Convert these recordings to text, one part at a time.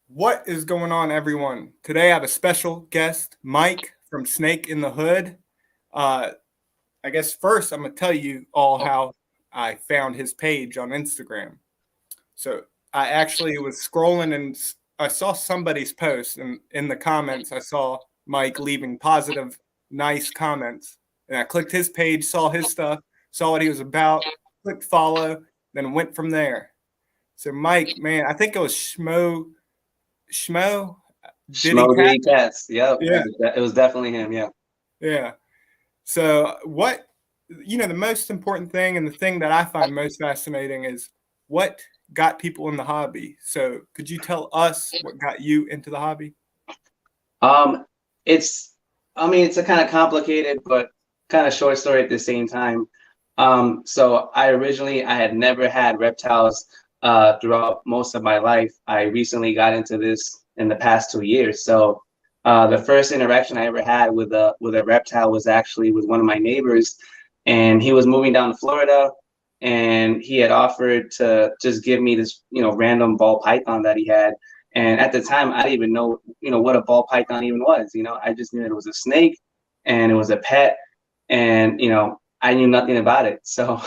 What is going on, everyone? Today I have a special guest, Mike from Snakesinthehood. Uh, I guess first I'm going to tell you all how I found his page on Instagram. So I actually was scrolling and I saw somebody's post, and in the comments I saw Mike leaving positive, nice comments. And I clicked his page, saw his stuff, saw what he was about, clicked follow, then went from there. So Mike, man, I think it was Schmo Diddy Schmo Cat. Diddy Cats. Yep, Yeah, it was definitely him. Yeah. yeah. So what the most important thing and the thing that I find most fascinating is what got people in the hobby. So could you tell us what got you into the hobby? Um, it's, I mean, it's a kind of complicated but kind of short story at the same time. So I had never had reptiles throughout most of my life. I recently got into this in the past 2 years. So the first interaction I ever had with a reptile was actually with one of my neighbors, and he was moving down to Florida, and he had offered to just give me this, random ball python that he had. And at the time, I didn't even know, what a ball python even was. I just knew that it was a snake and it was a pet, and I knew nothing about it. So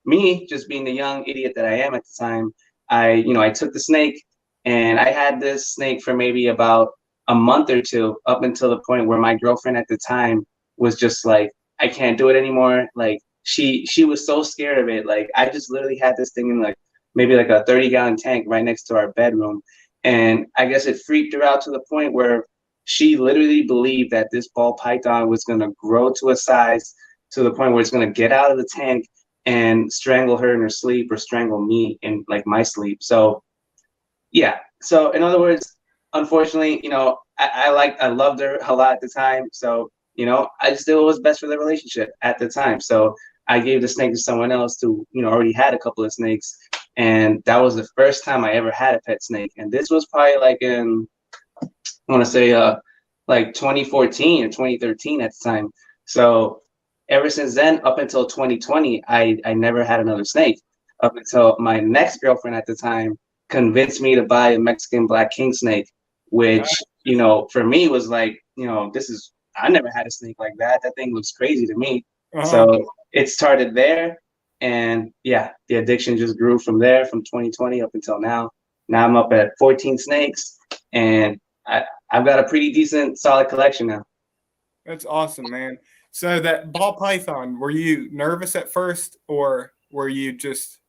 me, just being the young idiot that I am at the time, I took the snake, and I had this snake for maybe about a month or two, up until the point where my girlfriend at the time was just like, I can't do it anymore. Like she was so scared of it. Like I just literally had this thing in like maybe like a 30-gallon tank right next to our bedroom. And I guess it freaked her out to the point where she literally believed that this ball python was going to grow to a size to the point where it's going to get out of the tank and strangle her in her sleep, or strangle me in like my sleep. So yeah. So in other words, unfortunately, I loved her a lot at the time. So, I just did what was best for the relationship at the time. So I gave the snake to someone else who, already had a couple of snakes. And that was the first time I ever had a pet snake. And this was probably like in, I want to say, like 2014 or 2013 at the time. So ever since then, up until 2020, I never had another snake, up until my next girlfriend at the time convinced me to buy a Mexican black king snake, which, for me was like, I never had a snake like that. That thing looks crazy to me. Uh-huh. So it started there. And yeah, the addiction just grew from there, from 2020 up until now. Now I'm up at 14 snakes, and I've got a pretty decent, solid collection now. That's awesome, man. So that ball python, were you nervous at first or were you just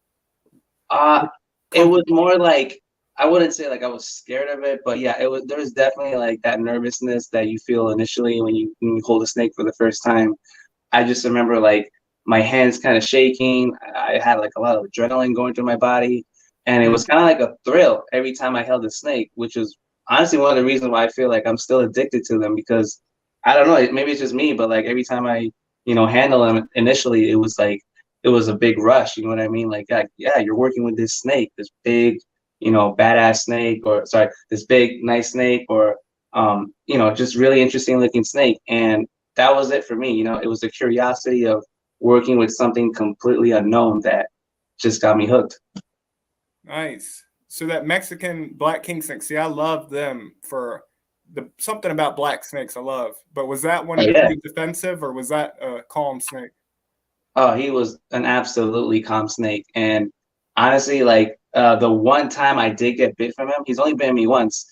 Uh, it was comfortable? more like, I wouldn't say like I was scared of it, but yeah, there was definitely like that nervousness that you feel initially when you hold a snake for the first time. I just remember like my hands kind of shaking. I had like a lot of adrenaline going through my body, and it Mm. was kind of like a thrill every time I held a snake, which is honestly one of the reasons why I feel like I'm still addicted to them, because I don't know, maybe it's just me, but like every time I, handle them initially, it was a big rush. You know what I mean? Like, yeah, you're working with this snake, this big, badass snake, or sorry, this big, nice snake, or, just really interesting looking snake. And that was it for me. It was the curiosity of working with something completely unknown that just got me hooked. Nice. So that Mexican black king snake, see, I love them for the something about black snakes I love. But was that Oh one yeah. pretty defensive or was that a calm snake? Oh, he was an absolutely calm snake. And honestly, like the one time I did get bit from him, he's only bit me once.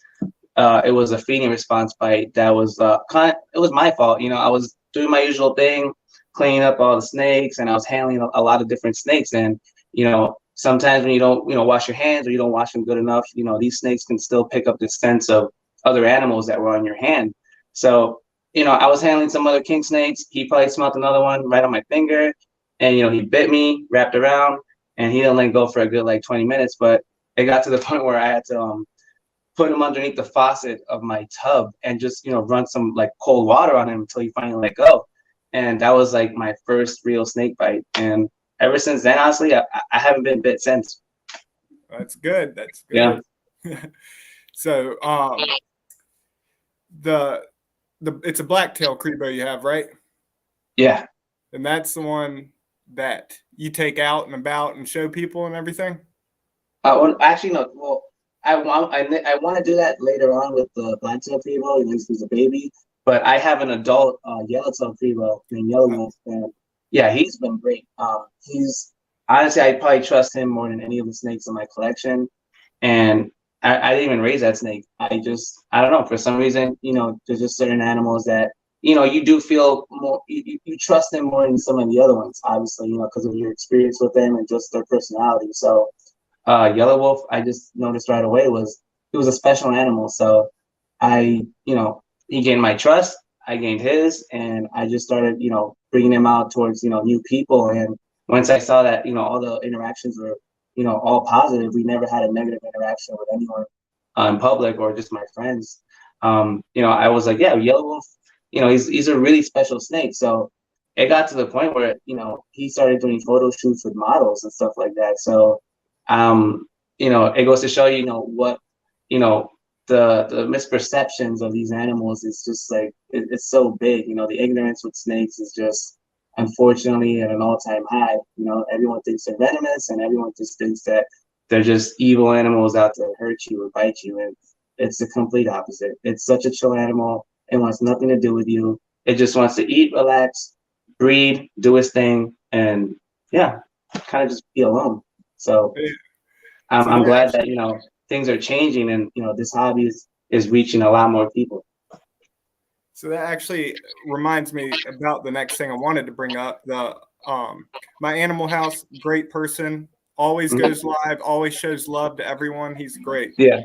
It was a feeding response bite that was it was my fault. I was doing my usual thing, cleaning up all the snakes, and I was handling a lot of different snakes. And sometimes when you don't wash your hands, or you don't wash them good enough, these snakes can still pick up the scents of other animals that were on your hand. So I was handling some other king snakes. He probably smelled another one right on my finger, and he bit me, wrapped around, and he didn't let go for a good like 20 minutes. But it got to the point where I had to put him underneath the faucet of my tub and just run some like cold water on him until he finally let go. And that was like my first real snake bite. And ever since then, honestly, I haven't been bit since. That's good. That's Yeah. good. So the it's a blacktail creepo you have, right? Yeah. And that's the one that you take out and about and show people and everything. Well, actually, no. Well, I want to do that later on with the black-tailed Prevo. He's a baby, but I have an adult yellow-tailed Prevo named Yellow Wolf, and yeah, he's been great. He's honestly, I probably trust him more than any of the snakes in my collection, and I didn't even raise that snake. I don't know, for some reason, there's just certain animals that you do feel more, you trust them more than some of the other ones, obviously, because of your experience with them and just their personality. So Yellow Wolf, I just noticed right away he was a special animal. So he gained my trust, I gained his, and I just started, bringing him out towards, new people. And once I saw that, all the interactions were, all positive, we never had a negative interaction with anyone in public or just my friends. I was like, yeah, Yellow Wolf, he's a really special snake. So it got to the point where, he started doing photo shoots with models and stuff like that. So it goes to show what the misperceptions of these animals is just like it's so big. The ignorance with snakes is just unfortunately at an all-time high. Everyone thinks they're venomous, and everyone just thinks that they're just evil animals out to hurt you or bite you, and it's the complete opposite. It's such a chill animal. It wants nothing to do with you. It just wants to eat, relax, breed, do its thing, and yeah, kind of just be alone. So I'm glad that things are changing, and this hobby is reaching a lot more people. So that actually reminds me about the next thing I wanted to bring up. My animal house, great person, always goes live, always shows love to everyone. He's great. Yeah.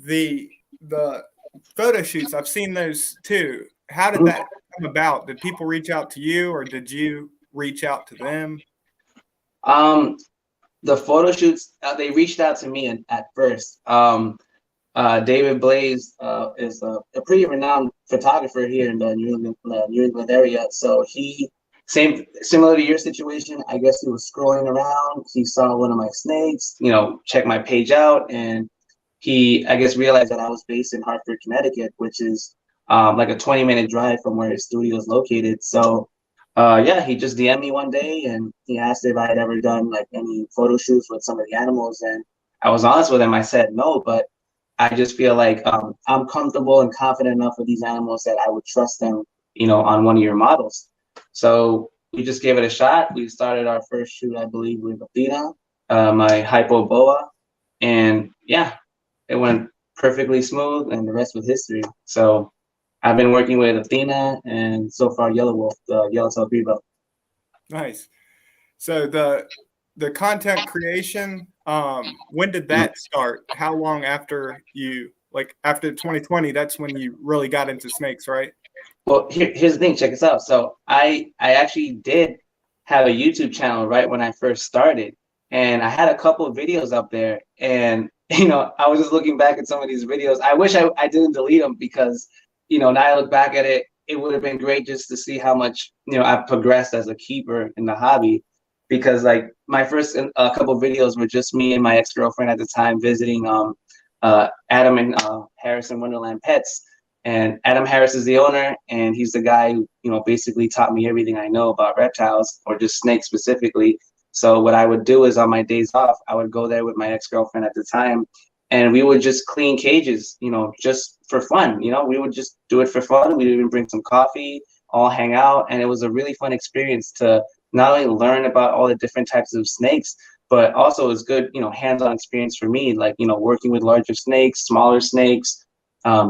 The photo shoots, I've seen those too. How did that come about? Did people reach out to you, or did you reach out to them? The photo shoots, they reached out to me at first. David Blaze is a pretty renowned photographer here in the New England area. So similar to your situation, I guess he was scrolling around. He saw one of my snakes, checked my page out, and he, I guess, realized that I was based in Hartford, Connecticut, which is like a 20-minute drive from where his studio is located. So yeah, he just DM'd me one day, and he asked if I had ever done like any photo shoots with some of the animals, and I was honest with him. I said no, but I just feel like I'm comfortable and confident enough with these animals that I would trust them, on one of your models. So we just gave it a shot. We started our first shoot, I believe, with Athena, my hypo boa, and yeah, it went perfectly smooth, and the rest was history. So I've been working with Athena and so far Yellow Wolf, the yellow-tailed Prevo. Nice. So the content creation, when did that start? How long after after 2020, that's when you really got into snakes, right? Well, here's the thing, check this out. So I actually did have a YouTube channel right when I first started, and I had a couple of videos up there, and I was just looking back at some of these videos. I wish I didn't delete them, because now I look back at it, it would have been great just to see how much I've progressed as a keeper in the hobby. Because like my first couple of videos were just me and my ex-girlfriend at the time visiting Adam and Harrison Wonderland Pets. And Adam Harris is the owner, and he's the guy who basically taught me everything I know about reptiles, or just snakes specifically. So what I would do is on my days off, I would go there with my ex-girlfriend at the time, and we would just clean cages, just for fun. We would just do it for fun. We'd even bring some coffee, all hang out, and it was a really fun experience to not only learn about all the different types of snakes, but also it was good, hands-on experience for me, like, working with larger snakes, smaller snakes,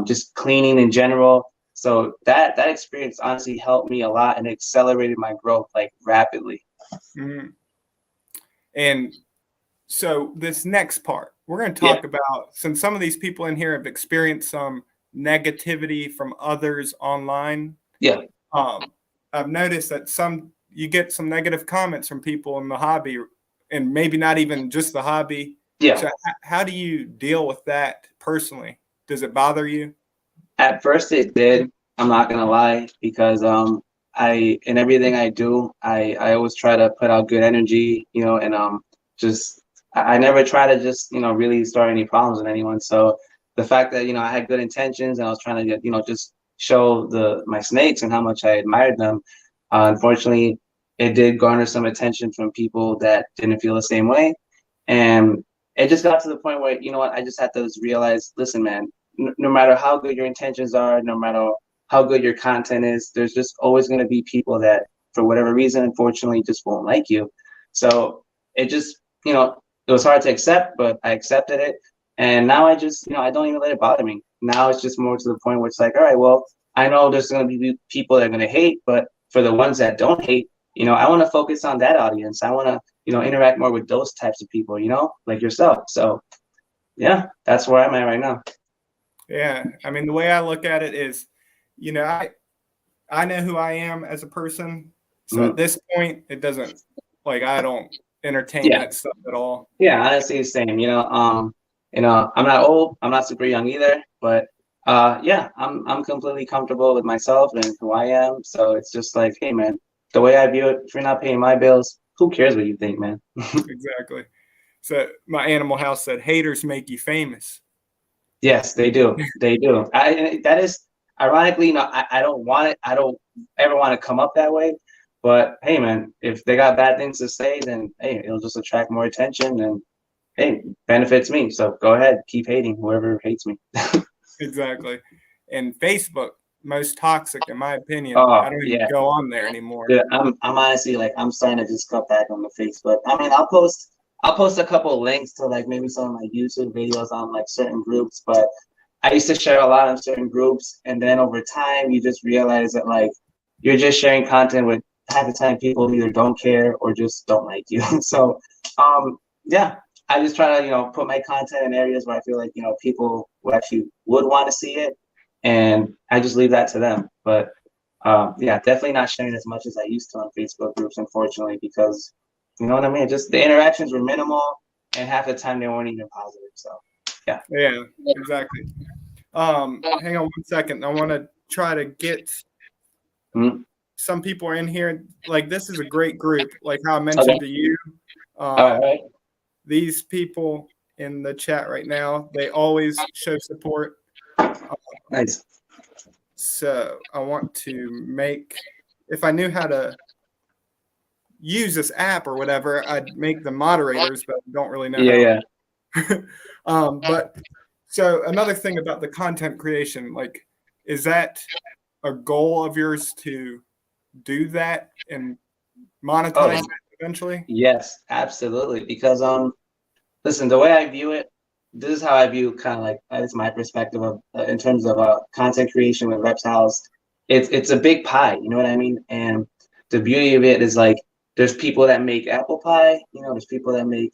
just cleaning in general. So that experience honestly helped me a lot and accelerated my growth like rapidly. Mm-hmm. And so this next part, we're going to talk about, since some of these people in here have experienced some negativity from others online. Yeah. I've noticed that you get some negative comments from people in the hobby, and maybe not even just the hobby. Yeah. So how do you deal with that personally? Does it bother you? At first it did. I'm not going to lie, because in everything I do, I always try to put out good energy, and I never try to just, really start any problems with anyone. So the fact that, I had good intentions and I was trying to get, just show my snakes and how much I admired them. Unfortunately, it did garner some attention from people that didn't feel the same way. And it just got to the point where, you know what, I just had to just realize, listen, man, no matter how good your intentions are, no matter how good your content is, there's just always going to be people that, for whatever reason, unfortunately, just won't like you. So it just, you know, it was hard to accept, but I accepted it. And now I just, you know, I don't even let it bother me. Now it's just more to the point where it's like, all right, well, I know there's going to be people that are going to hate, but for the ones that don't hate, you know, I want to focus on that audience. I want to, you know, interact more with those types of people, you know, like yourself. So yeah, that's where I'm at right now. Yeah. I mean, the way I look at it is, you know, I know who I am as a person. So at this point, it doesn't, like, I don't entertain that stuff at all. Yeah, honestly, same. You know, I'm not old, I'm not super young either, but yeah, I'm completely comfortable with myself and who I am. So it's just like, hey man, the way I view it, if you're not paying my bills, who cares what you think, man? Exactly. So my Animal House said, haters make you famous. Yes, they do. They do. That is ironically, you know, I don't want it. I don't ever want to come up that way. But hey, man, if they got bad things to say, then hey, it'll just attract more attention and hey, benefits me. So go ahead, keep hating whoever hates me. Exactly. And Facebook, most toxic in my opinion. Oh, I don't even yeah. go on there anymore. Yeah, I'm honestly like I'm starting to just cut back on the Facebook. I mean, I'll post a couple of links to like maybe some of my YouTube videos on like certain groups, but I used to share a lot on certain groups, and then over time you just realize that like you're just sharing content with half the time people either don't care or just don't like you. So yeah, I just try to, you know, put my content in areas where I feel like, you know, people who actually would want to see it, and I just leave that to them. But yeah, definitely not sharing as much as I used to on Facebook groups, unfortunately, because you know what I mean? Just the interactions were minimal, and half the time they weren't even positive. So yeah. Yeah, exactly. Hang on 1 second. I want to try to get some people are in here. Like, this is a great group. Like how I mentioned to you, All right. these people in the chat right now, they always show support. Nice. So I want to make, if I knew how to use this app or whatever, I'd make them moderators, but I don't really know how. But so another thing about the content creation, like, is that a goal of yours to do that and monetize it eventually? Yes, absolutely. Because listen, the way I view it, this is how I view kind of like it's my perspective of in terms of content creation with reptiles. It's a big pie, you know what I mean? And the beauty of it is like there's people that make apple pie, you know, there's people that make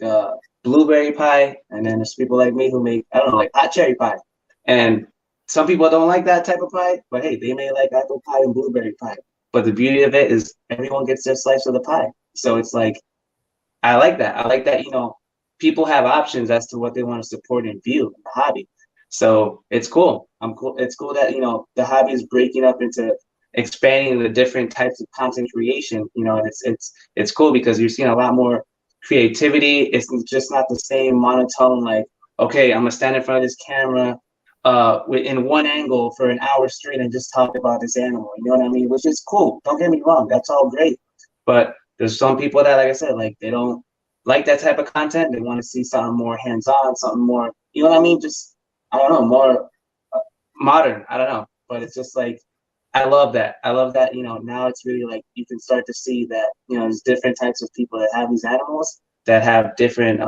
blueberry pie, and then there's people like me who make, I don't know, like hot cherry pie. And some people don't like that type of pie, but hey, they may like apple pie and blueberry pie. But the beauty of it is everyone gets their slice of the pie. So it's like I like that. I like that, you know, people have options as to what they want to support and view in the hobby. So it's cool. It's cool that, you know, the hobby is breaking up into expanding the different types of content creation, you know, and it's cool because you're seeing a lot more creativity. It's just not the same monotone, like, okay, I'm gonna stand in front of this camera in one angle for an hour straight and just talk about this animal. You know what I mean? Which is cool. Don't get me wrong. That's all great. But there's some people that, like I said, like they don't like that type of content. They want to see something more hands-on, something more, you know what I mean? Just, I don't know, more modern. I don't know. But it's just like, I love that. I love that, you know, now it's really like you can start to see that, you know, there's different types of people that have these animals that have different,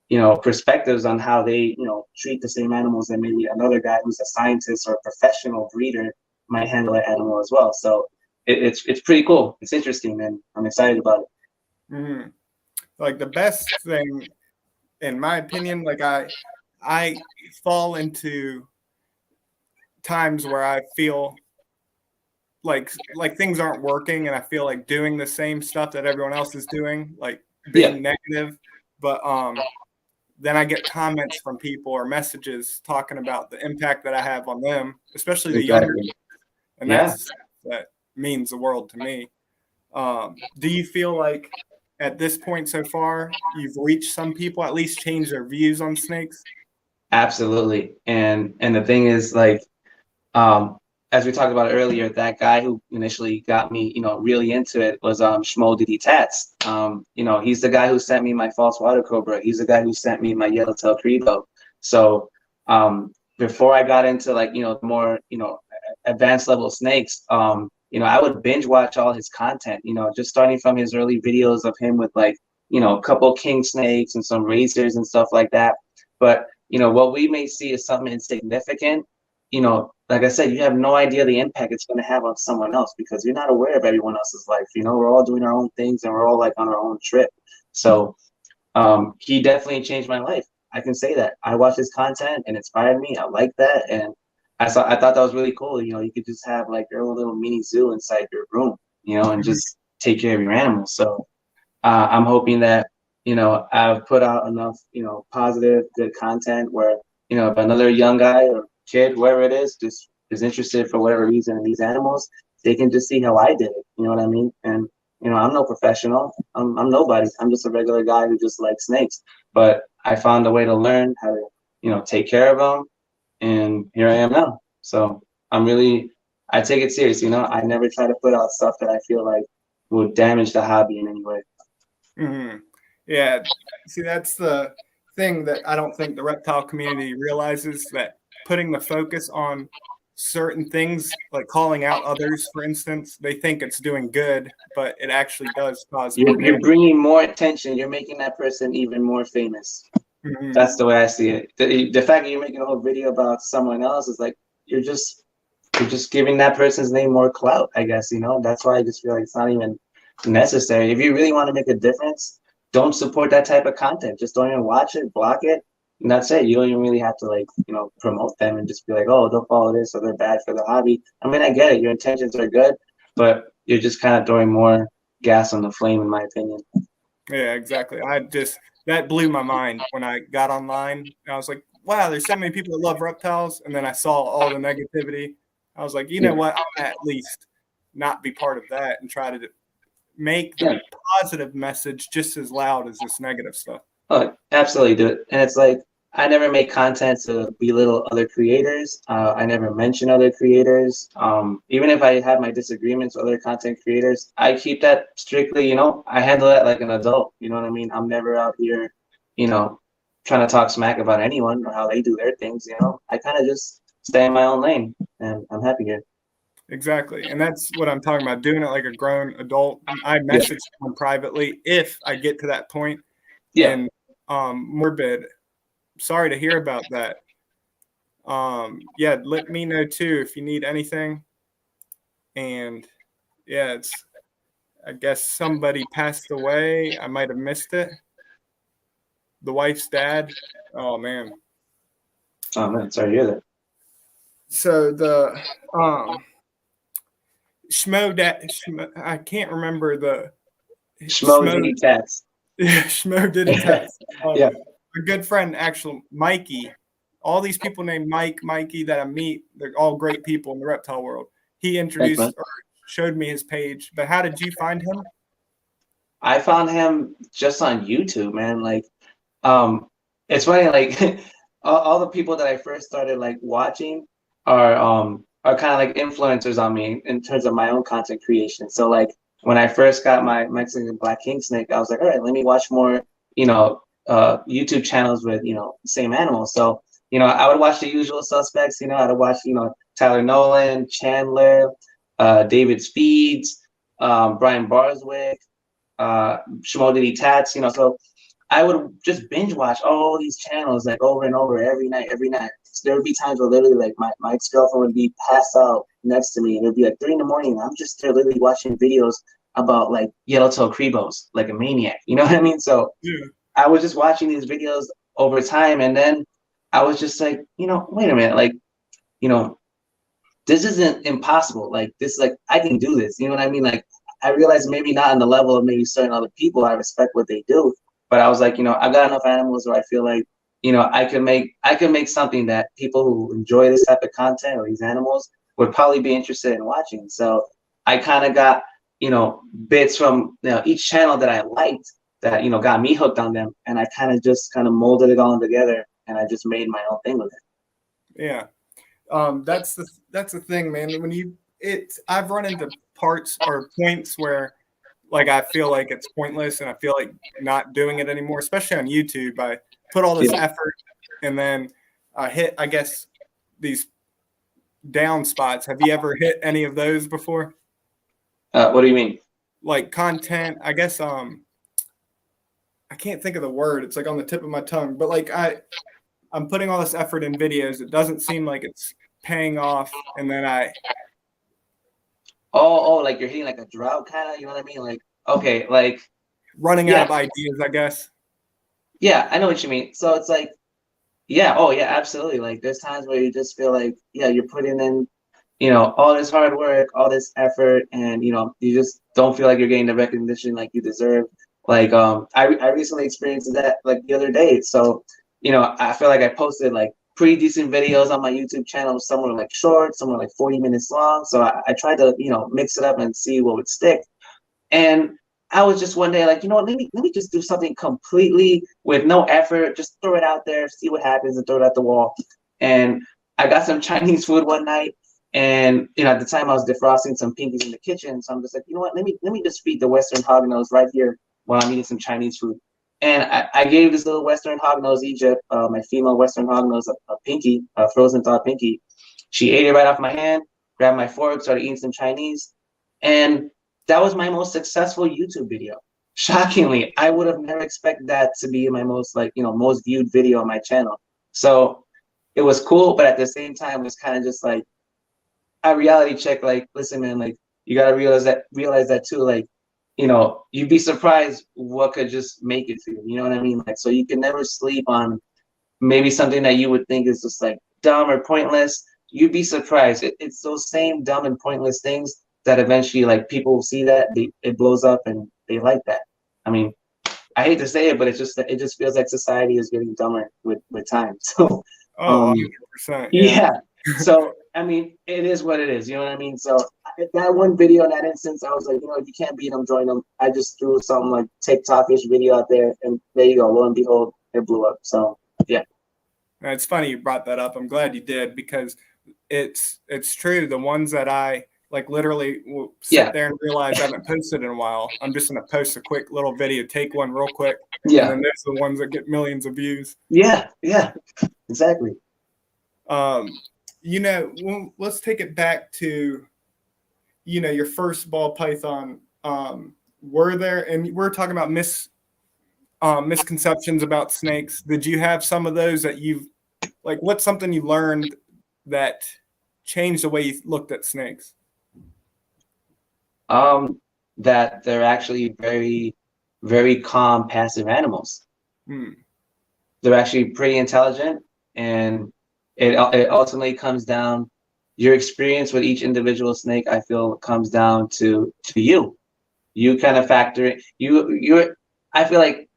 you know, perspectives on how they, you know, treat the same animals that maybe another guy who's a scientist or a professional breeder might handle an animal as well. So it's pretty cool. It's interesting, and I'm excited about it. Mm-hmm. Like the best thing, in my opinion, like I fall into times where I feel like things aren't working, and I feel like doing the same stuff that everyone else is doing, like being negative. But then I get comments from people or messages talking about the impact that I have on them, especially the younger, and that means the world to me. Do you feel like at this point so far you've reached some people, at least change their views on snakes? Absolutely. And the thing is, like, as we talked about earlier, that guy who initially got me, really into it was Schmo Diddy Tats. He's the guy who sent me my false water cobra. He's the guy who sent me my yellowtail credo. So before I got into like, more, advanced level snakes, I would binge watch all his content, just starting from his early videos of him with like, a couple king snakes and some razors and stuff like that. But, what we may see is something insignificant. Like I said, you have no idea the impact it's going to have on someone else because you're not aware of everyone else's life. We're all doing our own things and we're all like on our own trip. So he definitely changed my life. I can say that. I watched his content and inspired me. I like that. And I thought that was really cool. You could just have like your own little mini zoo inside your room, and just take care of your animals. So I'm hoping that, I've put out enough, positive, good content where, if another young guy or kid, whoever it is, just is interested for whatever reason in these animals, they can just see how I did it. You know what I mean? And, I'm no professional. I'm nobody. I'm just a regular guy who just likes snakes. But I found a way to learn how to, take care of them. And here I am now. So I take it serious. I never try to put out stuff that I feel like would damage the hobby in any way. Mm-hmm. Yeah. See, that's the thing that I don't think the reptile community realizes, that putting the focus on certain things, like calling out others, for instance, they think it's doing good, but it actually does cause more You're damage. bringing more attention. You're making that person even more famous. Mm-hmm. That's the way I see it. The fact that you're making a whole video about someone else is like you're just giving that person's name more clout, I guess. That's why I just feel like it's not even necessary. If you really want to make a difference, don't support that type of content. Just don't even watch it, block it, and that's it. You don't even really have to like, promote them and just be like, oh, don't follow this or they're bad for the hobby. I mean, I get it. Your intentions are good, but you're just kind of throwing more gas on the flame, in my opinion. Yeah, exactly. That blew my mind when I got online. I was like, wow, there's so many people that love reptiles. And then I saw all the negativity. I was like, you know what? I'm gonna at least not be part of that and try to make the positive message just as loud as this negative stuff. Oh, absolutely, dude. And it's like I never make content to belittle other creators. I never mention other creators. Even if I have my disagreements with other content creators, I keep that strictly, I handle that like an adult. You know what I mean? I'm never out here, trying to talk smack about anyone or how they do their things. I kind of just stay in my own lane, and I'm happy here. Exactly. And that's what I'm talking about, doing it like a grown adult. I message someone privately if I get to that point. Yeah. And Morbid, sorry to hear about that. Let me know too if you need anything. And yeah, I guess somebody passed away. I might have missed it. The wife's dad. Oh man. Oh man, sorry to hear that. So the I can't remember the Schmo Diddy Tats. Yeah, Schmo Diddy Tats. Yeah. A good friend, actually, Mikey. All these people named Mikey that I meet, they're all great people in the reptile world. He introduced or showed me his page. But how did you find him? I found him just on YouTube, man. Like, it's funny, like all the people that I first started like watching are kind of like influencers on me in terms of my own content creation. So like when I first got my Mexican Black King Snake, I was like, all right, let me watch more, YouTube channels with, same animals. So, I would watch the usual suspects, I would watch, Tyler Nolan, Chandler, David Speeds, Brian Barswick, Schmo Diddy Tats, so I would just binge watch all these channels like over and over every night. There would be times where literally like my ex-girlfriend would be passed out next to me and it'd be like 3 in the morning and I'm just there literally watching videos about like yellowtail crebos like a maniac. You know what I mean? So I was just watching these videos over time and then I was just like, wait a minute, like, this isn't impossible. Like this, like I can do this. You know what I mean? Like I realized maybe not on the level of maybe certain other people. I respect what they do, but I was like, I've got enough animals where I feel like, I can make something that people who enjoy this type of content or these animals would probably be interested in watching. So I kind of got, bits from each channel that I liked that, got me hooked on them. And I kind of molded it all together and I just made my own thing with it. Yeah. That's the thing, man. I've run into parts or points where like I feel like it's pointless and I feel like not doing it anymore, especially on YouTube. I put all this Yeah. effort and then I hit, I guess, these down spots. Have you ever hit any of those before? What do you mean? Like content, I guess I can't think of the word. It's like on the tip of my tongue, but like I'm putting all this effort in videos. It doesn't seem like it's paying off, and then Like you're hitting like a drought kind of, you know what I mean? Like, okay, like running out yeah, of ideas, I guess. yeah, I know what you mean. So it's like, yeah, oh yeah, absolutely. Like there's times where you just feel like, yeah, you're putting in, all this hard work, all this effort, and you just don't feel like you're getting the recognition like you deserve. Like I recently experienced that like the other day. So, I feel like I posted like pretty decent videos on my YouTube channel. Some were like short, some were like 40 minutes long. So I tried to, mix it up and see what would stick. And I was just one day like, you know what, let me just do something completely with no effort, just throw it out there, see what happens, and throw it at the wall. And I got some Chinese food one night, and at the time I was defrosting some pinkies in the kitchen. So I'm just like, you know what, let me just feed the Western hognose right here while I'm eating some Chinese food. And I gave this little Western hognose Egypt, my female Western hognose, a pinky, a frozen thawed pinky. She ate it right off my hand, grabbed my fork, started eating some Chinese, and that was my most successful YouTube video. Shockingly, I would have never expected that to be my most most viewed video on my channel. So it was cool, but at the same time, it was kind of just like a reality check. Like, listen, man, like you gotta realize that too. Like, you'd be surprised what could just make it for you. You know what I mean? Like, so you can never sleep on maybe something that you would think is just like dumb or pointless. You'd be surprised. It's those same dumb and pointless things that eventually like people will see that it blows up and they like that. I mean, I hate to say it, but it just feels like society is getting dumber with time. So Oh, um 100%. Yeah. yeah. So I mean, it is what it is. You know what I mean? So that one video in that instance, I was like, if you can't beat them, join them. I just threw some like TikTok-ish video out there, and there you go. Lo and behold, it blew up. So yeah. It's funny you brought that up. I'm glad you did because it's true. The ones that I like literally will sit Yeah. there and realize I haven't posted in a while. I'm just going to post a quick little video, take one real quick. Yeah. And then there's the ones that get millions of views. Yeah. Yeah. Exactly. Let's take it back to, your first ball python. Were there, and we're talking about misconceptions about snakes. Did you have some of those that what's something you learned that changed the way you looked at snakes? That they're actually very, very calm, passive animals. They're actually pretty intelligent, and it ultimately comes down, your experience with each individual snake, I feel, comes down to you. You kind of factor it. I feel like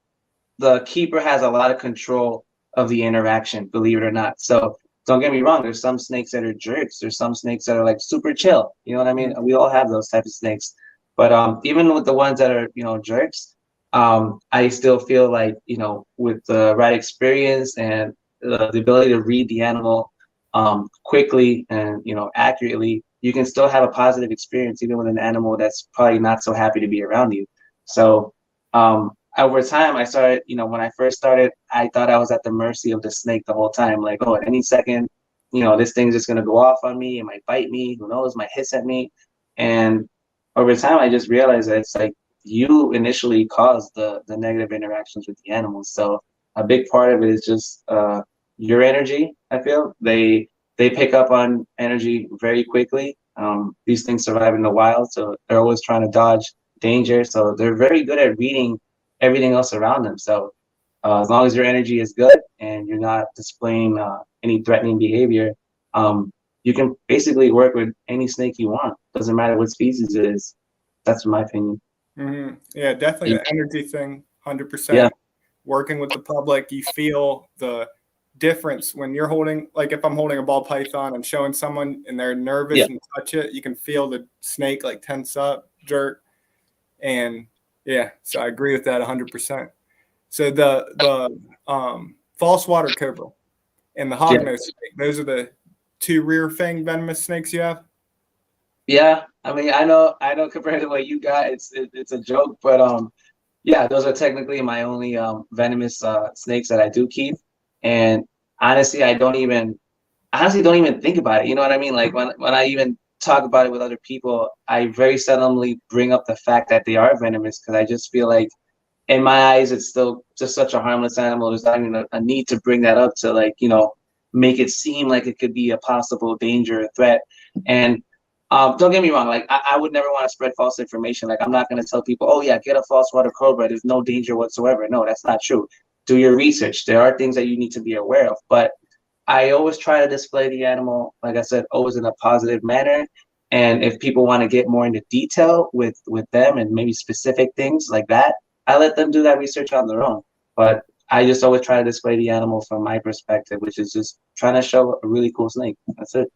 the keeper has a lot of control of the interaction, believe it or not. So don't get me wrong, there's some snakes that are jerks. There's some snakes that are like super chill. You know what I mean? We all have those types of snakes. But even with the ones that are, jerks, I still feel like, with the right experience and the ability to read the animal quickly and, accurately, you can still have a positive experience even with an animal that's probably not so happy to be around you. So over time, I started, when I first started, I thought I was at the mercy of the snake the whole time. Like, oh, at any second, this thing's just going to go off on me. It might bite me. Who knows? Might hiss at me. And over time, I just realized that it's like you initially caused the negative interactions with the animals. So a big part of it is just your energy. I feel they pick up on energy very quickly. These things survive in the wild, so they're always trying to dodge danger. So they're very good at reading everything else around them. So as long as your energy is good and you're not displaying any threatening behavior, you can basically work with any snake you want. Doesn't matter what species it is. That's my opinion. Mm-hmm. Yeah, definitely the energy thing, 100%. Yeah. Working with the public, you feel the difference when you're holding, like if I'm holding a ball python and showing someone and they're nervous and touch it, you can feel the snake like tense up, jerk. And yeah, so I agree with that 100%. So the false water cobra and the hognose snake, those are the two rear fang venomous snakes you have? Yeah, I mean, I know compared to what you got, it's a joke, but yeah, those are technically my only venomous snakes that I do keep. And honestly, don't even think about it. You know what I mean? Like when I even talk about it with other people, I very seldomly bring up the fact that they are venomous because I just feel like in my eyes, it's still just such a harmless animal. There's not even a need to bring that up to like, make it seem like it could be a possible danger or threat. And don't get me wrong, like I would never want to spread false information. Like I'm not going to tell people, oh yeah, get a false water cobra. There's no danger whatsoever. No, that's not true. Do your research. There are things that you need to be aware of. But I always try to display the animal, like I said, always in a positive manner. And if people want to get more into detail with them and maybe specific things like that, I let them do that research on their own. But I just always try to display the animal from my perspective, which is just trying to show a really cool snake. That's it.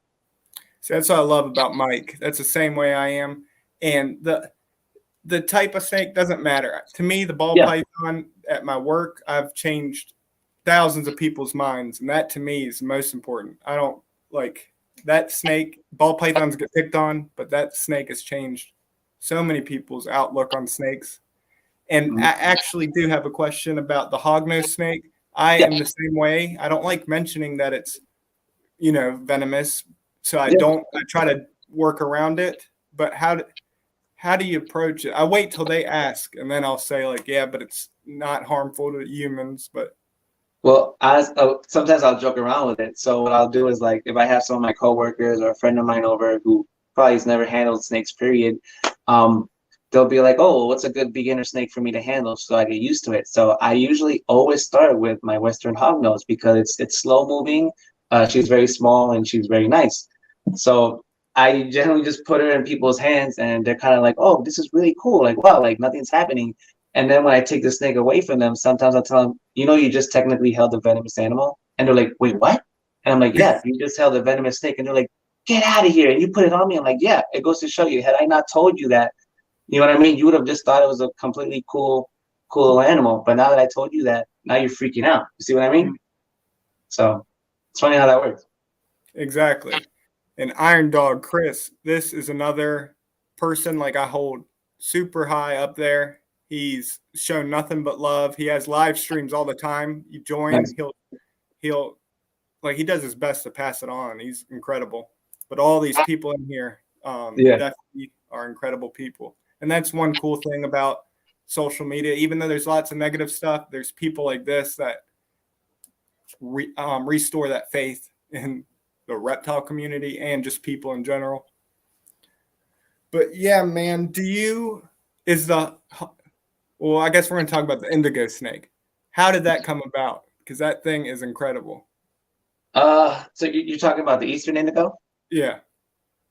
So that's what I love about Mike. That's the same way I am. And the type of snake doesn't matter. To me, the ball Yeah. python at my work, I've changed thousands of people's minds. And that to me is the most important. I don't like that snake. Ball pythons get picked on, but that snake has changed so many people's outlook on snakes. And I actually do have a question about the hognose snake. I am the same way. I don't like mentioning that it's, venomous. So I try to work around it. But how do you approach it? I wait till they ask, and then I'll say like, yeah, but it's not harmful to humans. But Well, sometimes I'll joke around with it. So what I'll do is like if I have some of my coworkers or a friend of mine over who probably has never handled snakes, period, they'll be like, "Oh, what's a good beginner snake for me to handle so I get used to it?" So I usually always start with my Western hognose because it's slow moving. She's very small and she's very nice. So I generally just put her in people's hands and they're kind of like, "Oh, this is really cool. Like, wow, like nothing's happening." And then when I take the snake away from them, sometimes I'll tell them, you just technically held a venomous animal. And they're like, wait, what? And I'm like, yeah, you just held a venomous snake. And they're like, get out of here. And you put it on me. I'm like, yeah, it goes to show you. Had I not told you that, you know what I mean? You would have just thought it was a completely cool little animal. But now that I told you that, now you're freaking out. You see what I mean? So it's funny how that works. exactly. And Iron Dog Chris, this is another person like I hold super high up there. He's shown nothing but love. He has live streams all the time. You join, Nice. he'll like he does his best to pass it on. He's incredible. But all these people in here definitely are incredible people. And that's one cool thing about social media. Even though there's lots of negative stuff, there's people like this that restore that faith in the reptile community and just people in general. But yeah, man, well, I guess we're going to talk about the indigo snake. How did that come about? Because that thing is incredible. So you're talking about the Eastern indigo? Yeah.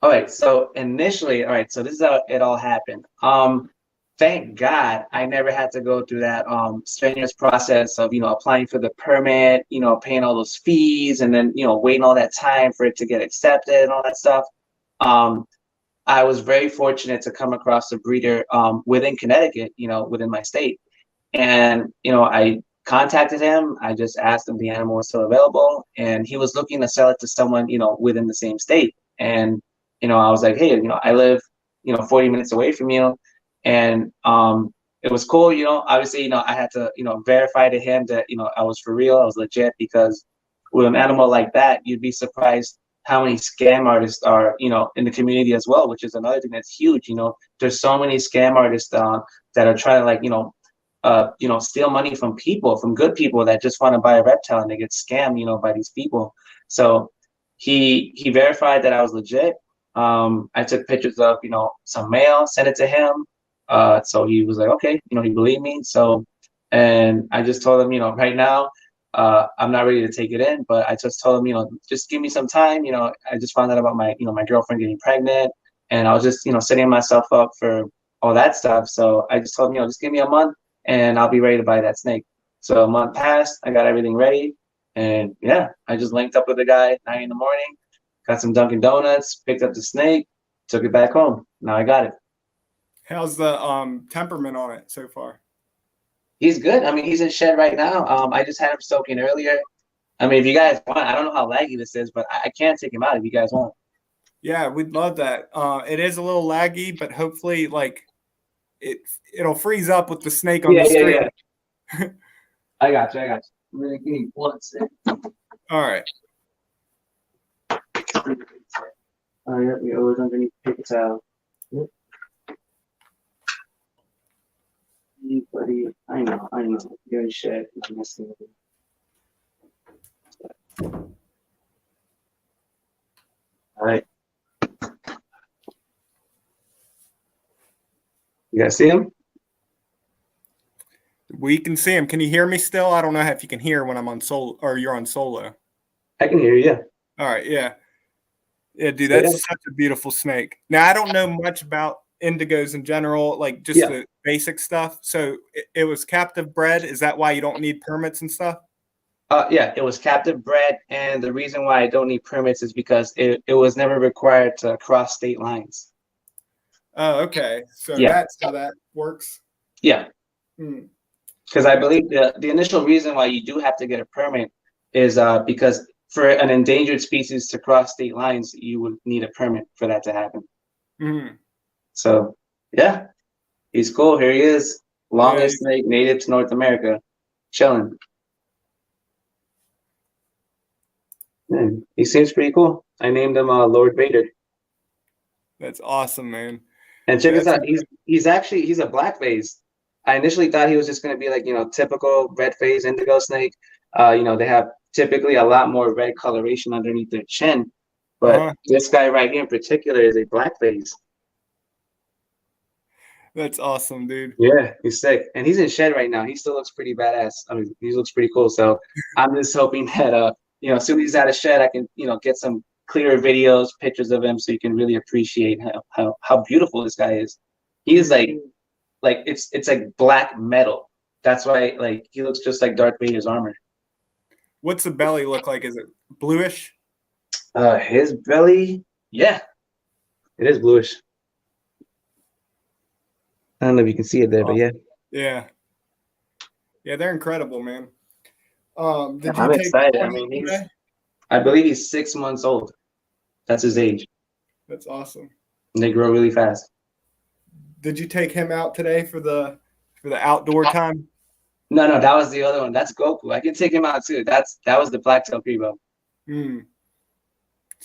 All right. So initially, all right. So this is how it all happened. Thank God I never had to go through that strenuous process of applying for the permit, paying all those fees, and then waiting all that time for it to get accepted and all that stuff. I was very fortunate to come across a breeder within Connecticut, within my state, and I contacted him. I just asked him if the animal was still available, and he was looking to sell it to someone within the same state. And I was like, hey, I live 40 minutes away from you. And it was cool, obviously, I had to, verify to him that, I was for real, I was legit, because with an animal like that, you'd be surprised how many scam artists are, in the community as well, which is another thing that's huge. There's so many scam artists that are trying to steal money from people, from good people that just want to buy a reptile and they get scammed, by these people. So he verified that I was legit. I took pictures of, some mail, sent it to him. So he was like, okay, he believed me. So, and I just told him, right now, I'm not ready to take it in, but I just told him, just give me some time. I just found out about my girlfriend getting pregnant, and I was just, setting myself up for all that stuff. So I just told him, just give me a month and I'll be ready to buy that snake. So a month passed, I got everything ready, and yeah, I just linked up with the guy at 9 in the morning, got some Dunkin' Donuts, picked up the snake, took it back home. Now I got it. How's the temperament on it so far? He's good. I mean, he's in shed right now. I just had him soaking earlier. I mean, if you guys want, I don't know how laggy this is, but I can take him out if you guys want. Yeah, we'd love that. It is a little laggy, but hopefully, like it'll freeze up with the snake on the street. Yeah. I got you. Really, give me 1 second. All right. Oh, yeah, we always underneath the paper towel. Yep. Hey, buddy, I know. You're in shit. I'm messing with you. All right. You guys see him? We can see him. Can you hear me still? I don't know if you can hear when I'm on solo or you're on solo. I can hear you, yeah. All right, yeah. Yeah, dude, that's such a beautiful snake. Now, I don't know much about indigos in general, like just the basic stuff. So it was captive bred. Is that why you don't need permits and stuff? Yeah, it was captive bred, and the reason why I don't need permits is because it was never required to cross state lines. Oh, okay. So that's how that works. Yeah. Because I believe the initial reason why you do have to get a permit is because for an endangered species to cross state lines, you would need a permit for that to happen. So, yeah, he's cool. Here he is, longest snake native to North America, chilling. Man, he seems pretty cool. I named him Lord Vader. That's awesome, man. And check this out. He's a black phase. I initially thought he was just going to be like, typical red phase indigo snake. They have typically a lot more red coloration underneath their chin. But this guy right here in particular is a black phase. That's awesome, dude. Yeah, he's sick. And he's in shed right now. He still looks pretty badass. I mean, he looks pretty cool. So I'm just hoping that, as soon as he's out of shed, I can, get some clearer videos, pictures of him so you can really appreciate how beautiful this guy is. He is like it's like black metal. That's why he looks just like Darth Vader's armor. What's the belly look like? Is it bluish? His belly, yeah, it is bluish. I don't know if you can see it there, but yeah. Yeah, they're incredible, man. I'm excited. I mean, I believe he's 6 months old. That's his age. That's awesome. And they grow really fast. Did you take him out today for the outdoor time? No, that was the other one. That's Goku. I can take him out too. That was the blacktail Grebo. So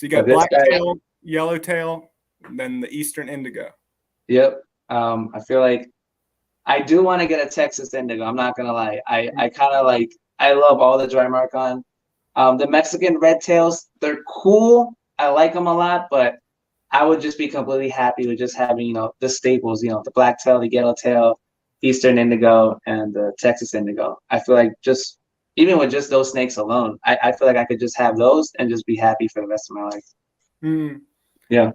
you got blacktail, yellowtail, and then the eastern indigo. Yep. I feel like I do want to get a Texas indigo. I'm not gonna lie. I kind of I love all the dry mark on. The Mexican red tails, they're cool. I like them a lot, but I would just be completely happy with just having, the staples, the blacktail, the yellowtail, eastern indigo, and the Texas indigo. I feel like even with just those snakes alone, I feel like I could just have those and just be happy for the rest of my life. Yeah.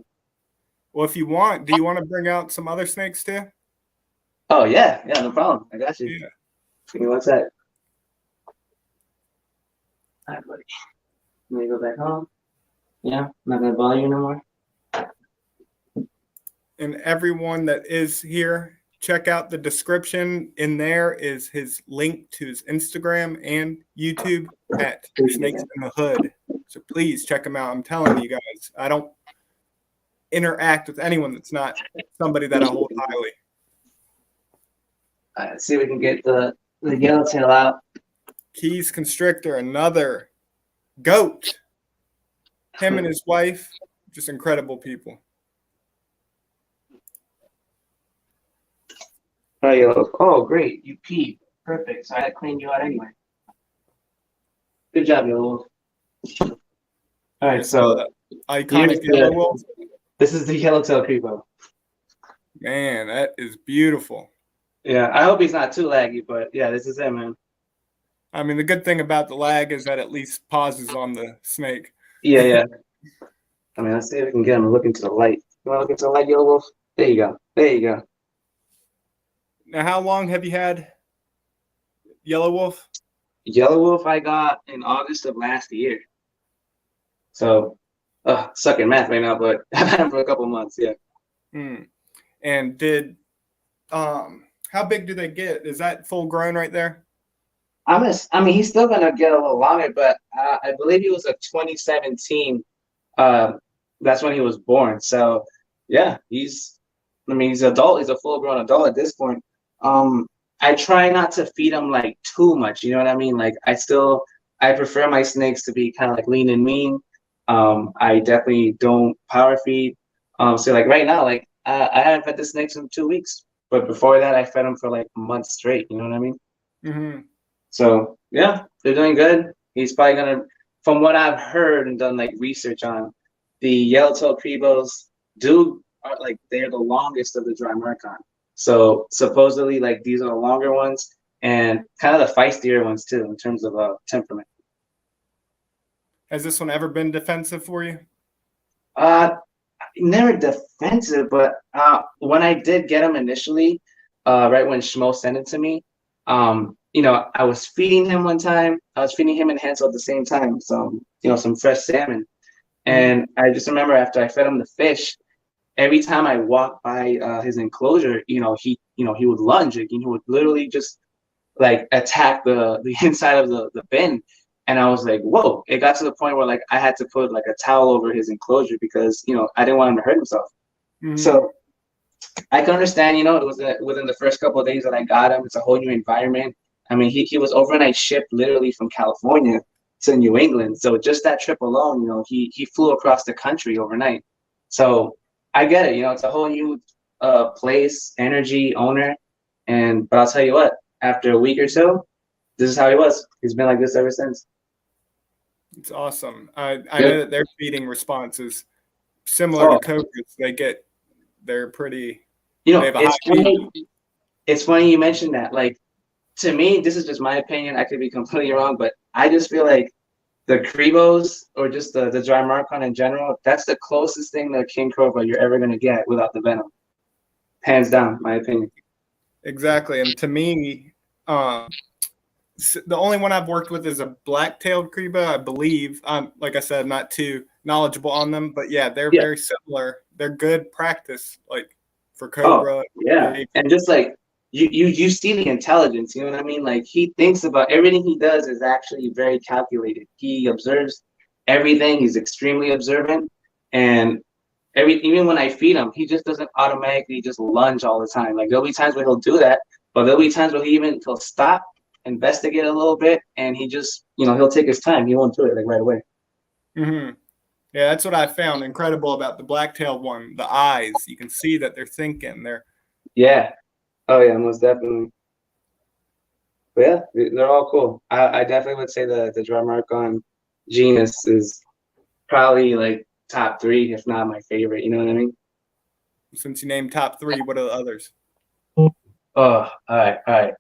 Well, if you want, do you want to bring out some other snakes too? Oh, yeah, no problem. I got you. Yeah. Give me 1 sec. All right, buddy. Let me go back home. Yeah, I'm not going to bother you no more. And everyone that is here, check out the description. In there is his link to his Instagram and YouTube at Snakesinthehood. So please check him out. I'm telling you guys, I don't interact with anyone that's not somebody that I hold highly. All right, let's see if we can get the yellowtail out. Keys Constrictor, another goat. Him and his wife, just incredible people. Oh, great. You peed. Perfect. So I cleaned you out anyway. Good job, Yellow Wolf. All right, so iconic Yellow Wolf. This is the yellowtail Grebo. Man, that is beautiful. Yeah, I hope he's not too laggy, but yeah, this is him, man. I mean, the good thing about the lag is that at least pauses on the snake. Yeah. I mean, let's see if we can get him to look into the light. You want to look into the light, Yellow Wolf? There you go. Now, how long have you had Yellow Wolf? Yellow Wolf I got in August of last year. So, sucking math right now, but I've had him for a couple months, yeah. And how big do they get? Is that full grown right there? I mean, he's still gonna get a little longer, but I believe he was a 2017. Uh, that's when he was born. So yeah, I mean, he's adult. He's a full-grown adult at this point. I try not to feed him like too much. You know what I mean? Like I prefer my snakes to be kind of like lean and mean. I definitely don't power feed. So like right now, like I haven't fed the snakes in 2 weeks, but before that, I fed them for like months straight. You know what I mean? Mm-hmm. So yeah, they're doing good. He's probably gonna, from what I've heard and done like research on, the yellow-tailed Crebos are like they're the longest of the dry Drymarchon. So supposedly like these are the longer ones and kind of the feistier ones too in terms of temperament. Has this one ever been defensive for you? Never defensive, but when I did get him initially, right when Schmo sent it to me, I was feeding him one time. I was feeding him and Hansel at the same time, some fresh salmon. And I just remember after I fed him the fish, every time I walked by his enclosure, he would lunge, like, he would literally just like attack the inside of the bin. And I was like, whoa, it got to the point where like I had to put like a towel over his enclosure because, I didn't want him to hurt himself. Mm-hmm. So I can understand, it was within the first couple of days that I got him, it's a whole new environment. I mean, he was overnight shipped literally from California to New England. So just that trip alone, he flew across the country overnight. So I get it, it's a whole new place, energy, owner. But I'll tell you what, after a week or so, this is how he was. He's been like this ever since. It's awesome. I know that their feeding response is similar to cobras. They're pretty. It's funny you mentioned that. Like, to me, this is just my opinion. I could be completely wrong, but I just feel like the Crebos or just the Drymarchon in general, that's the closest thing to a king cobra you're ever gonna get without the venom. Hands down, my opinion. Exactly, and to me, the only one I've worked with is a black-tailed Creba, I believe. Like I said, not too knowledgeable on them, but yeah, they're very similar. They're good practice, like for cobra. Oh, yeah, and just like you see the intelligence. You know what I mean? Like he thinks about everything he does is actually very calculated. He observes everything. He's extremely observant, and even when I feed him, he just doesn't automatically just lunge all the time. Like there'll be times where he'll do that, but there'll be times where he'll stop, investigate a little bit, and he just, he'll take his time. He won't do it like right away. Mm-hmm. Yeah, that's what I found incredible about the black-tailed one. The eyes, you can see that they're thinking. Yeah. Oh yeah, most definitely. But yeah, they're all cool. I definitely would say the Drymarchon genus is probably like top 3, if not my favorite. You know what I mean? Since you named top 3, what are the others? Oh, all right.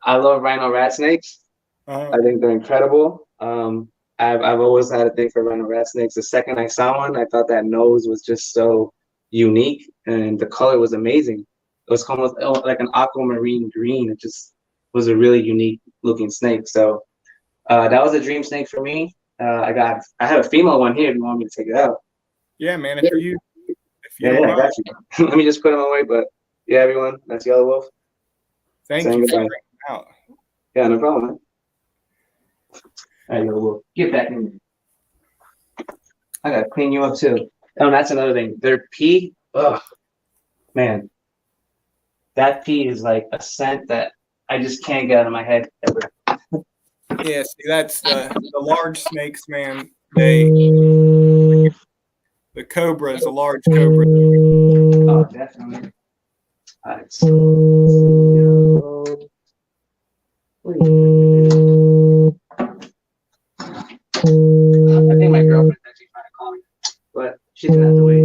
I love Rhino Rat Snakes. I think they're incredible. I've always had a thing for Rhino Rat Snakes. The second I saw one, I thought that nose was just so unique, and the color was amazing. It was almost like an aquamarine green. It just was a really unique looking snake. So that was a dream snake for me. I have a female one here if you want me to take it out. Yeah, man. If you I got you. Let me just put him away. But yeah, everyone, that's Yellow Wolf. Thank you for bringing him out. Yeah, no problem, man. All right, Yellow Wolf, get back in there. I gotta clean you up too. Oh, that's another thing. Their pee, man. That pee is like a scent that I just can't get out of my head ever. Yeah, see, that's the large snakes, man. The cobra is a large cobra. Oh, definitely. All right. I think my girlfriend's actually trying to call me, but she's gonna have to wait.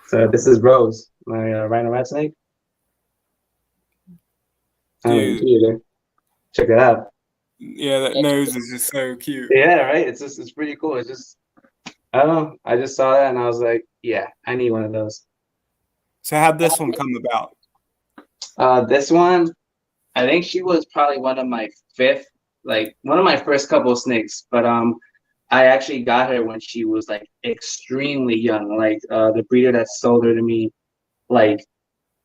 So this is Rose, my Rhino Rat Snake. Dude. Check it out. Yeah, that nose is just so cute. Yeah, right. It's pretty cool. It's just, I don't know. I just saw that and I was like, yeah, I need one of those. So how'd this one come about? This one, I think she was probably one of my first couple of snakes. But I actually got her when she was like extremely young. Like the breeder that sold her to me, like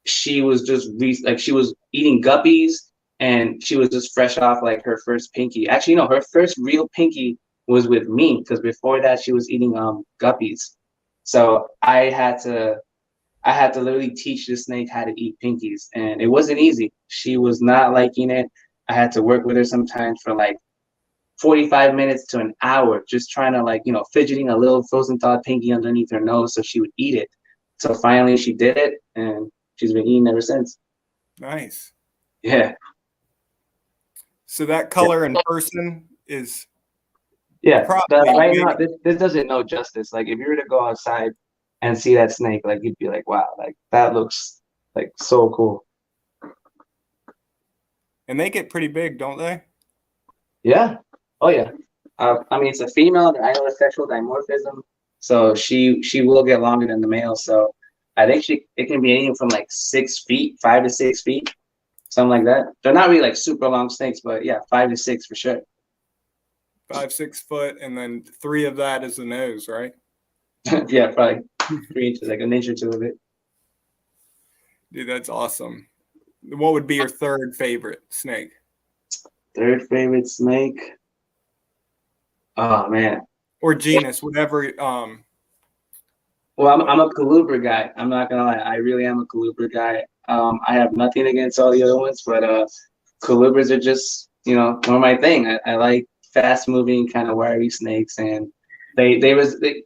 she was just like she was eating guppies and she was just fresh off like her first pinky. Actually, no, her first real pinky was with me because before that she was eating guppies. So I had to literally teach the snake how to eat pinkies, and it wasn't easy. She was not liking it. I had to work with her sometimes for like 45 minutes to an hour, just trying to like, fidgeting a little frozen thawed pinky underneath her nose so she would eat it. So finally she did it, and she's been eating ever since. Nice. Yeah. So that color in person is Yeah. probably Right way. now, this doesn't know justice. Like if you were to go outside and see that snake, like you'd be like, wow, like that looks like so cool. And they get pretty big, don't they? Yeah. Oh yeah. I mean, it's a female. I know the sexual dimorphism, so she will get longer than the male. So I think it can be anything from like 6 feet, 5 to 6 feet, something like that. They're not really like super long snakes, but yeah, 5 to 6 for sure. 5, 6 foot, and then 3 of that is the nose, right? Yeah, probably 3 inches, like an inch or two of it. Dude, that's awesome. What would be your third favorite snake? Third favorite snake. Oh man. Or genus, whatever. Well, I'm a Colubra guy. I'm not gonna lie. I really am a Colubra guy. I have nothing against all the other ones, but Colubras are just, more my thing. I like fast moving, kind of wiry snakes, and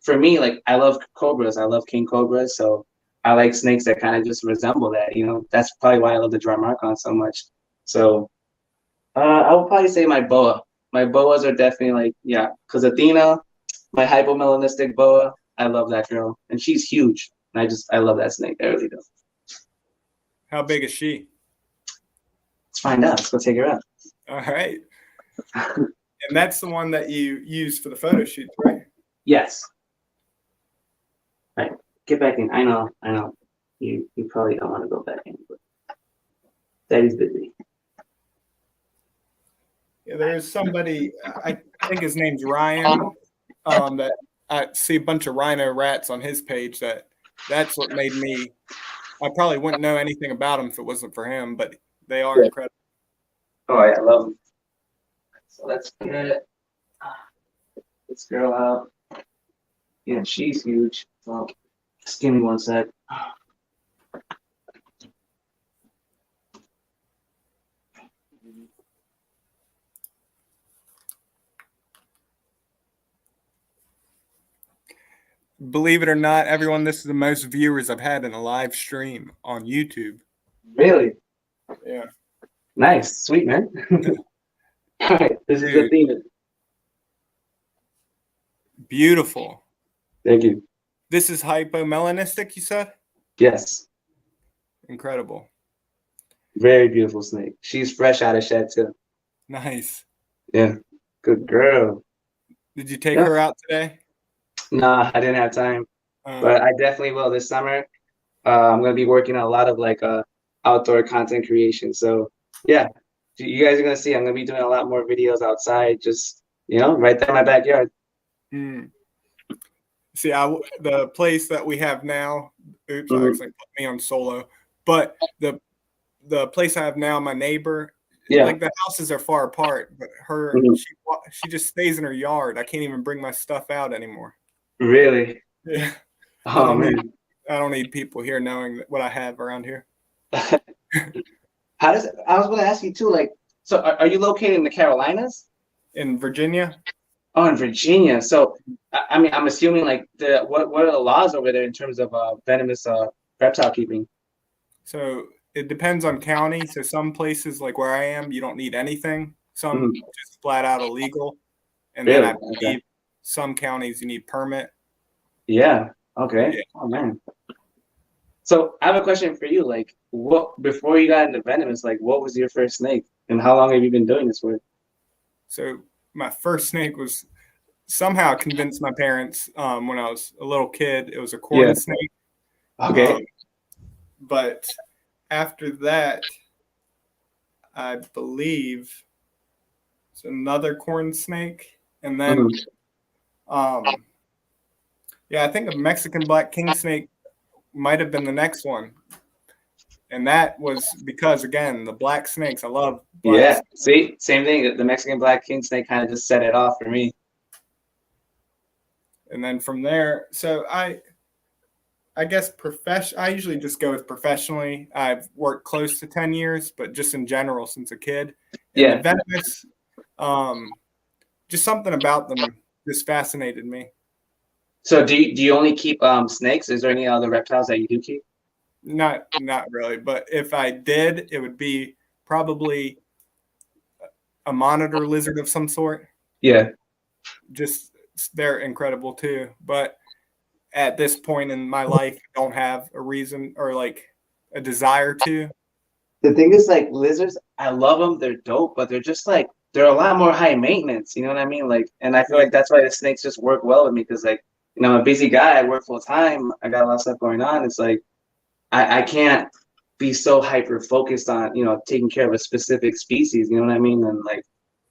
for me, like I love cobras. I love king cobras, so I like snakes that kind of just resemble that. That's probably why I love the Drymarchon so much. So I would probably say my boa. My boas are definitely like, yeah, because Athena, my hypomelanistic boa, I love that girl, and she's huge. And I love that snake. I really do. How big is she? Let's find out. Let's go take her out. All right. And that's the one that you use for the photo shoots, right? Yes. All right, get back in. I know. You probably don't want to go back in, but Daddy's busy. Yeah, there's somebody, I think his name's Ryan, that I see a bunch of rhino rats on his page. That's what made me. I probably wouldn't know anything about them if it wasn't for him, but they are incredible. Oh yeah, I love them. So let's get this girl out. Yeah, she's huge. So just give me one sec. Believe it or not, everyone, this is the most viewers I've had in a live stream on YouTube. Really? Yeah. Nice, sweet man. All right, this is Athena. Beautiful. Thank you. This is hypomelanistic, you said? Yes. Incredible. Very beautiful snake. She's fresh out of shed too. Nice. Yeah. Good girl. Did you take her out today? Nah, I didn't have time, but I definitely will this summer. I'm gonna be working on a lot of like outdoor content creation. So yeah, you guys are gonna see. I'm gonna be doing a lot more videos outside, just right there in my backyard. See, the place that we have now. Oops, I accidentally put me on solo. But the place I have now, my neighbor. Yeah. Like the houses are far apart, but she just stays in her yard. I can't even bring my stuff out anymore. Really? Yeah. Oh man. I don't need people here knowing what I have around here. I was going to ask you too, like, so are you located in the Carolinas? In Virginia? Oh, in Virginia. So, I mean, I'm assuming like what are the laws over there in terms of venomous reptile keeping? So it depends on county. So some places like where I am, you don't need anything. Some just flat out illegal. And then I believe some counties you need permit. Yeah. Okay. Yeah. Oh man. So I have a question for you. Like, what before you got into venomous, like, what was your first snake, and how long have you been doing this for? So my first snake was somehow convinced my parents when I was a little kid. It was a corn snake. Okay. But after that, I believe it's another corn snake, and then Yeah, I think a Mexican black king snake might have been the next one. And that was because, again, the black snakes. I love black Yeah. snakes. See, same thing. The Mexican black king snake kind of just set it off for me. And then from there, so I guess I usually just go with professionally. I've worked close to 10 years, but just in general since a kid. And Yeah. the venomous, just something about them just fascinated me. So do you only keep snakes? Is there any other reptiles that you do keep? Not really, but if I did, it would be probably a monitor lizard of some sort. Yeah. Just they're incredible too. But at this point in my life, I don't have a reason or like a desire to. The thing is, like lizards, I love them. They're dope, but they're just like they're a lot more high maintenance. You know what I mean? Like, and I feel like that's why the snakes just work well with me because, like, you know, I'm a busy guy. I work full time. I got a lot of stuff going on. It's like I can't be so hyper focused on, you know, taking care of a specific species. You know what I mean? And like,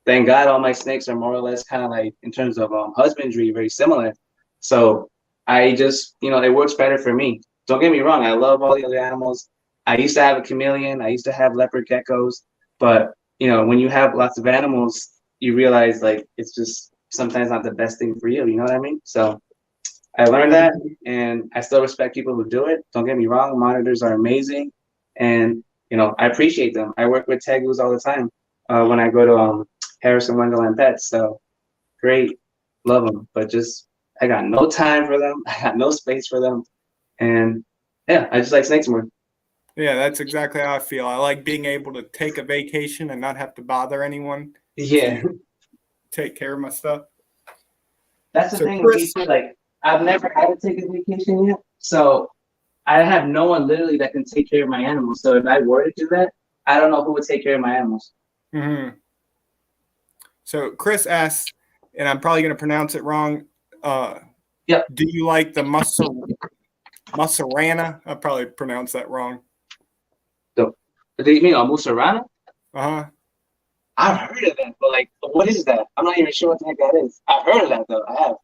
thank God, all my snakes are more or less kind of like in terms of husbandry, very similar. So I just, you know, it works better for me. Don't get me wrong. I love all the other animals. I used to have a chameleon. I used to have leopard geckos. But, you know, when you have lots of animals, you realize like it's just sometimes not the best thing for you. You know what I mean? So I learned that, and I still respect people who do it. Don't get me wrong. Monitors are amazing. And, you know, I appreciate them. I work with tegus all the time when I go to Harrison Wonderland Pets. So great. Love them. But just, I got no time for them. I got no space for them. And yeah, I just like snakes more. Yeah, that's exactly how I feel. I like being able to take a vacation and not have to bother anyone Yeah. to take care of my stuff. That's the So thing with me Chris, too. Like, I've never had to take a vacation yet. So I have no one literally that can take care of my animals. So if I were to do that, I don't know who would take care of my animals. mm-hmm. So Chris asks, and I'm probably going to pronounce it wrong. Yep. Do you like the Musarana? I probably pronounced that wrong. So, do you mean a musarana? Uh-huh. I've heard of that, but like, what is that? I'm not even sure what the heck that is. I've heard of that though. I have.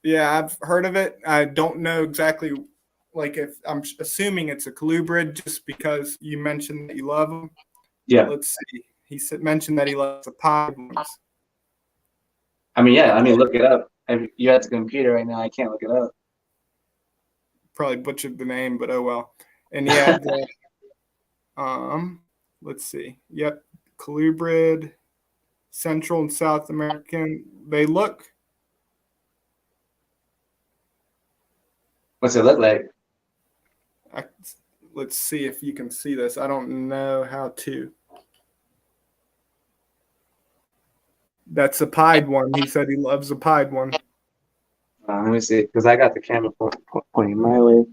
Yeah, I've heard of it. I don't know exactly. Like, if I'm assuming it's a colubrid, just because you mentioned that you love them. Yeah. Let's see. He mentioned that he loves the pied ones. I mean, yeah. I mean, look it up. You're at the computer right now. I can't look it up. Probably butchered the name, but oh well. And yeah, let's see. Yep, colubrid, Central and South American. They look. What's it look like? Let's see if you can see this. I don't know how to. That's a pied one. He said he loves a pied one. Let me see, because I got the camera pointing my way.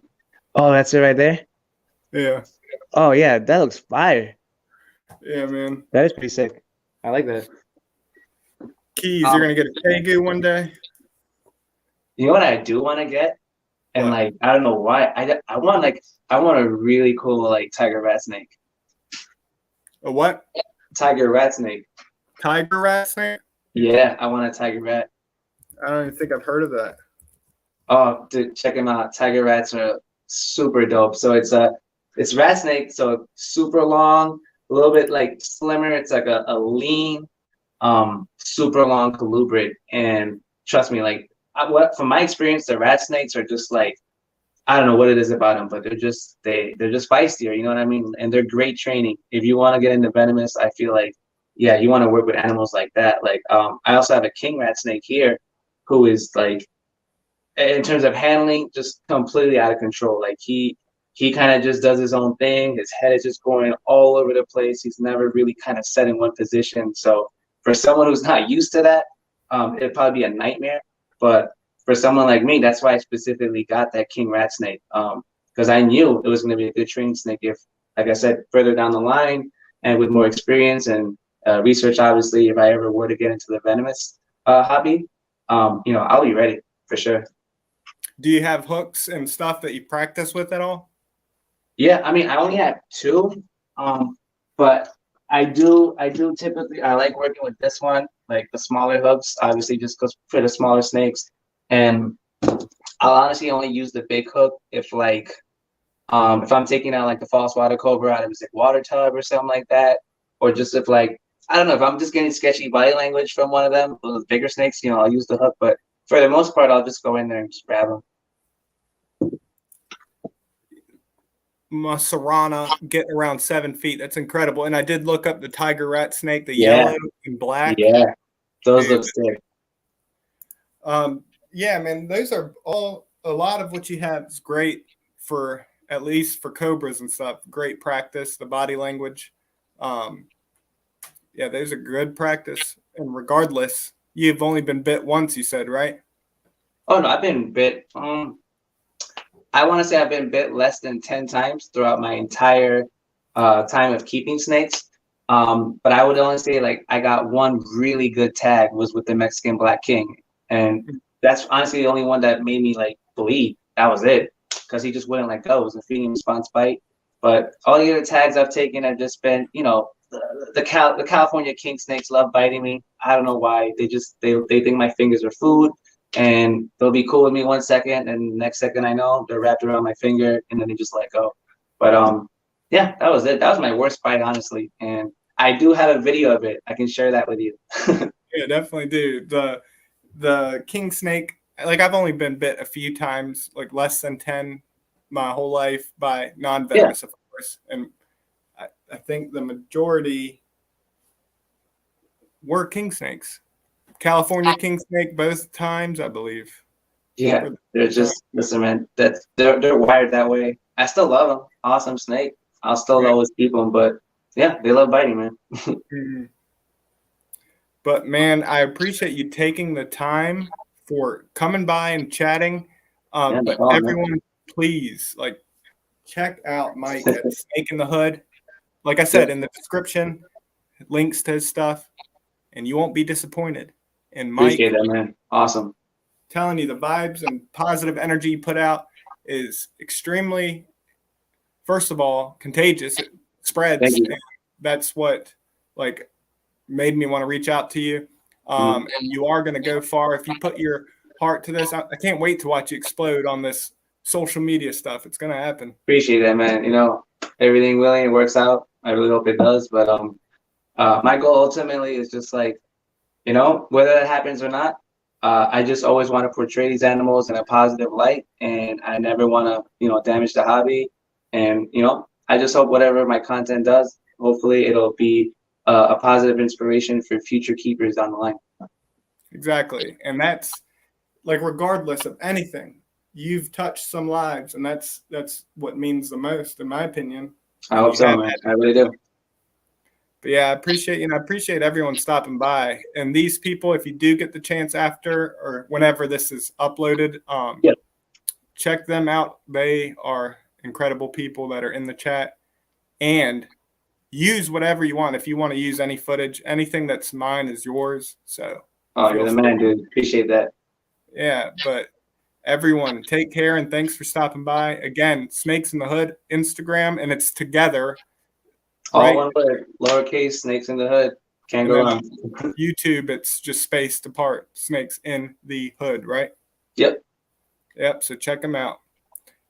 Oh, that's it right there? Yeah. Oh, yeah, that looks fire. Yeah, man. That is pretty sick. I like that. Keys, you're going to get a tegu one day? You know what I do want to get? And, like, I don't know why. I want a really cool, like, tiger rat snake. A what? Tiger rat snake. Tiger rat snake? Yeah, I want a tiger rat. I don't even think I've heard of that. Oh, dude, check them out. Tiger rats are super dope. So it's rat snake, so super long, a little bit like slimmer. It's like a lean, super long colubrid. And trust me, like from my experience, the rat snakes are just like, I don't know what it is about them, but they're just feistier. You know what I mean? And they're great training. If you want to get into venomous, I feel like, yeah, you want to work with animals like that. Like, I also have a king rat snake here, who is like, in terms of handling, just completely out of control. Like he kind of just does his own thing. His head is just going all over the place. He's never really kind of set in one position. So for someone who's not used to that, it'd probably be a nightmare. But for someone like me, that's why I specifically got that king rat snake, because I knew it was going to be a good training snake if, like I said, further down the line and with more experience and research, obviously, if I ever were to get into the venomous hobby, you know, I'll be ready for sure. Do you have hooks and stuff that you practice with at all? Yeah, I mean, I only have two, but I do typically, I like working with this one, like the smaller hooks, obviously just because for the smaller snakes. And I'll honestly only use the big hook if if I'm taking out like the false water cobra out of his like water tub or something like that, or just if like I don't know if I'm just getting sketchy body language from one of them, those bigger snakes, I'll use the hook. But for the most part, I'll just go in there and just grab them. My Serrana getting around 7 feet. That's incredible. And I did look up the tiger rat snake, the yellow and black. Yeah, those Dude. look sick. Yeah, man, those are all a lot of what you have is great for at least for cobras and stuff. Great practice, the body language. Yeah, those are good practice. And regardless, you've only been bit once, you said, right? Oh no, I've been bit. I want to say I've been bit less than 10 times throughout my entire time of keeping snakes. But I would only say like I got one really good tag was with the Mexican Black King. And that's honestly the only one that made me like bleed. That was it. Because he just wouldn't let go. It was a feeding response bite. But all the other tags I've taken have just been, the California king snakes love biting me. I don't know why. They think my fingers are food. And they'll be cool with me 1 second, and the next second I know they're wrapped around my finger, and then they just let go. But yeah, that was it. That was my worst bite, honestly. And I do have a video of it. I can share that with you. Yeah, definitely do. The king snake, like I've only been bit a few times, like less than 10 my whole life by non-venomous, of course. And I think the majority were king snakes. California king snake both times, I believe. Yeah, they're just listen, man. They're wired that way. I still love them. Awesome snake. I'll still always keep them, but yeah, they love biting, man. Mm-hmm. But man, I appreciate you taking the time for coming by and chatting. But everyone, please check out Mike at Snake in the Hood. Like I said, in the description, links to his stuff, and you won't be disappointed. And Mike, appreciate that, man. Awesome. Telling you the vibes and positive energy you put out is extremely, first of all, contagious. It spreads. And that's what made me want to reach out to you. And you are going to go far if you put your heart to this. I can't wait to watch you explode on this social media stuff. It's going to happen. Appreciate that, man. Everything willing, it works out. I really hope it does. But my goal ultimately is just whether that happens or not, I just always want to portray these animals in a positive light, and I never want to, damage the hobby. And, I just hope whatever my content does, hopefully it'll be a positive inspiration for future keepers down the line. Exactly. And that's regardless of anything, you've touched some lives, and that's what means the most, in my opinion. I hope so, man. I really do. But yeah, I appreciate I appreciate everyone stopping by. And these people, if you do get the chance after or whenever this is uploaded, check them out. They are incredible people that are in the chat. And use whatever you want. If you want to use any footage, anything that's mine is yours. So you're the man, dude. Appreciate that. Yeah, but everyone, take care and thanks for stopping by. Again, Snakes in the Hood, Instagram, and it's together. All one word, lowercase, Snakes in the Hood. Can't go wrong. YouTube, it's just spaced apart. Snakes in the Hood, right? Yep. So check them out.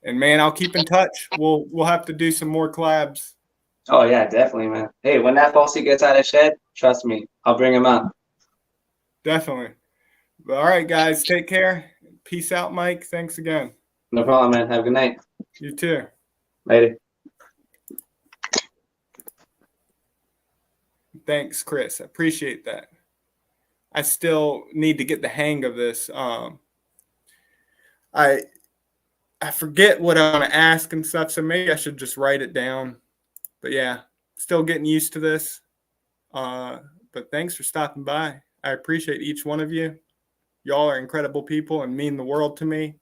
And man, I'll keep in touch. We'll have to do some more collabs. Oh yeah, definitely, man. Hey, when that falsie gets out of shed, trust me, I'll bring him out. Definitely. All right, guys, take care. Peace out, Mike. Thanks again. No problem, man. Have a good night. You too. Later. Thanks, Chris. I appreciate that. I still need to get the hang of this. I forget what I'm going to ask and stuff, so maybe I should just write it down. But yeah, still getting used to this. But thanks for stopping by. I appreciate each one of you. Y'all are incredible people and mean the world to me.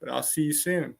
But I'll see you soon.